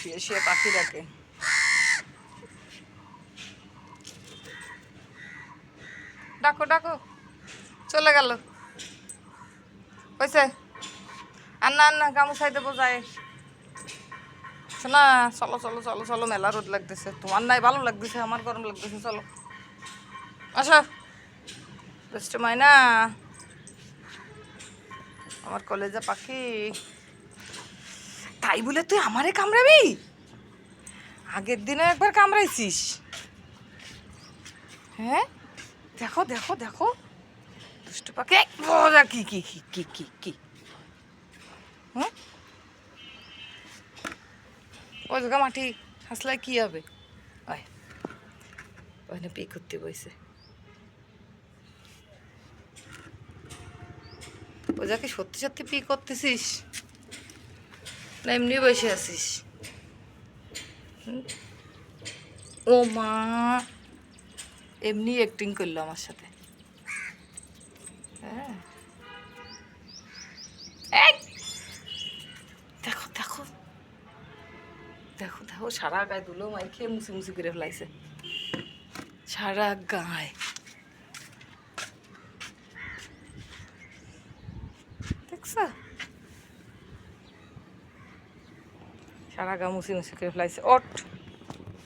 শুয়ে শুয়ে পাখি ডাকে। ডাকো ডাকো, চলে গেল। হয়েছে, আন্না আন্না গামুছাই দেবো যায়। শোনা, চলো চলো চলো চলো, মেলা রোদ লাগতেছে। তোমার নাই ভালো লাগতেছে, আমার গরম লাগতেছে। চলো আসো দুষ্টু মাইনা, আমার কলেজে পাখি। তাই বলে তুই আমারে কামড়াবি? আগের দিনে একবার কামড়াইছিস। হ্যাঁ, দেখো দেখো দেখো, দুষ্টু পাখি। মজা কি কি কি কি কি কি হুম, ওই জায়গা মাটি হাসলাই কি হবে? ওই ওখানে পি করতে বইছে। ওই জায়গায় সত্যি সত্যি পি করতেছিস না এমনি বসে আছিস? ও মা, এমনি অ্যাক্টিং করলো আমার সাথে। হ্যাঁ, এই দেখো দেখো দেখো দেখো, সারা গায়ে ধুলো মাই খেয়ে মুছি মুছি করে ফেলাইছে, সারা গায়ে। দেখছো, সারা গা মুছি মুছি করে ফেলাইছে। ওঠ।